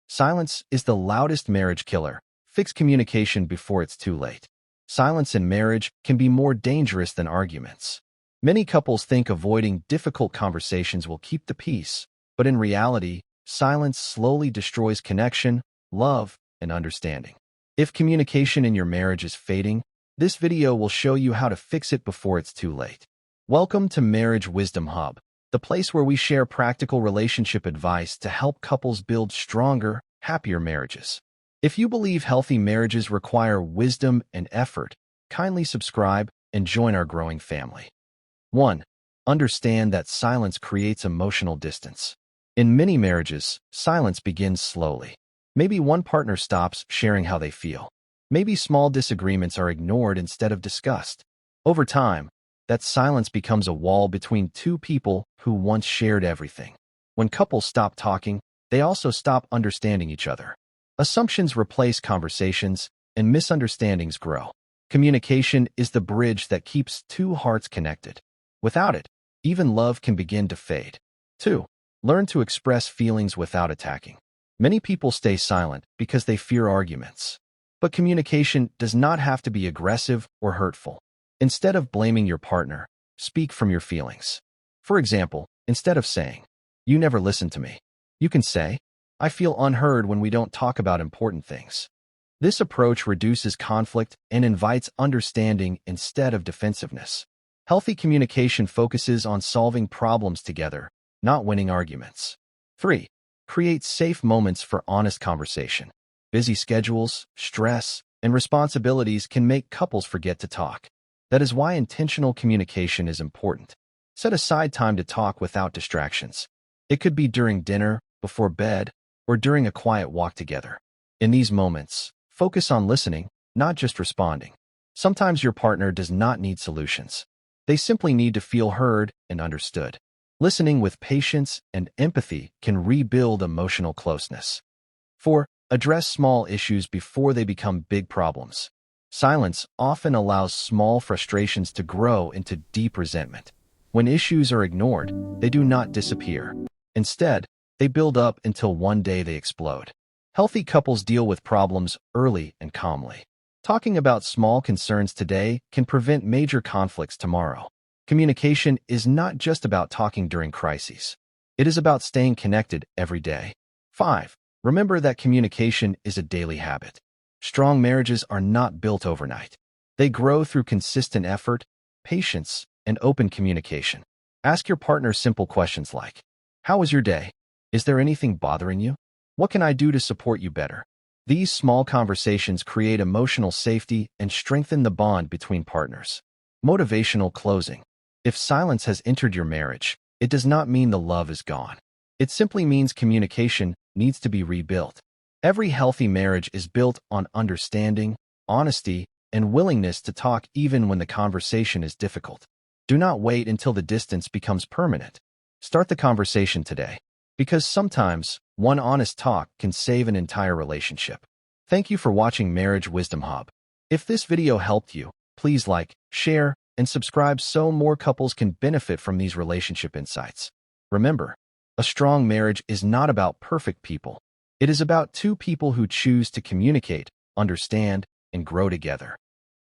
Silence is the loudest marriage killer. Fix communication before it's too late. Silence in marriage can be more dangerous than arguments. Many couples think avoiding difficult conversations will keep the peace, but in reality, silence slowly destroys connection, love, and understanding. If communication in your marriage is fading, this video will show you how to fix it before it's too late. Welcome to Marriage Wisdom Hub, the place where we share practical relationship advice to help couples build stronger, happier marriages. If you believe healthy marriages require wisdom and effort, kindly subscribe and join our growing family. 1. Understand that silence creates emotional distance. In many marriages, silence begins slowly. Maybe one partner stops sharing how they feel. Maybe small disagreements are ignored instead of discussed. Over time, that silence becomes a wall between two people who once shared everything. When couples stop talking, they also stop understanding each other. Assumptions replace conversations, and misunderstandings grow. Communication is the bridge that keeps two hearts connected. Without it, even love can begin to fade. 2. Learn to express feelings without attacking. Many people stay silent because they fear arguments. But communication does not have to be aggressive or hurtful. Instead of blaming your partner, speak from your feelings. For example, instead of saying, "You never listen to me," you can say, "I feel unheard when we don't talk about important things." This approach reduces conflict and invites understanding instead of defensiveness. Healthy communication focuses on solving problems together, not winning arguments. 3. Create safe moments for honest conversation. Busy schedules, stress, and responsibilities can make couples forget to talk. That is why intentional communication is important. Set aside time to talk without distractions. It could be during dinner, before bed, or during a quiet walk together. In these moments, focus on listening, not just responding. Sometimes your partner does not need solutions. They simply need to feel heard and understood. Listening with patience and empathy can rebuild emotional closeness. 4. Address small issues before they become big problems. Silence often allows small frustrations to grow into deep resentment. When issues are ignored, they do not disappear. Instead, they build up until one day they explode. Healthy couples deal with problems early and calmly. Talking about small concerns today can prevent major conflicts tomorrow. Communication is not just about talking during crises. It is about staying connected every day. 5. Remember that communication is a daily habit. Strong marriages are not built overnight. They grow through consistent effort, patience, and open communication. Ask your partner simple questions like, "How was your day? Is there anything bothering you? What can I do to support you better?" These small conversations create emotional safety and strengthen the bond between partners. Motivational closing. If silence has entered your marriage, it does not mean the love is gone. It simply means communication needs to be rebuilt. Every healthy marriage is built on understanding, honesty, and willingness to talk even when the conversation is difficult. Do not wait until the distance becomes permanent. Start the conversation today, because sometimes one honest talk can save an entire relationship. Thank you for watching Marriage Wisdom Hub. If this video helped you, please like, share, and subscribe so more couples can benefit from these relationship insights. Remember, a strong marriage is not about perfect people. It is about two people who choose to communicate, understand, and grow together.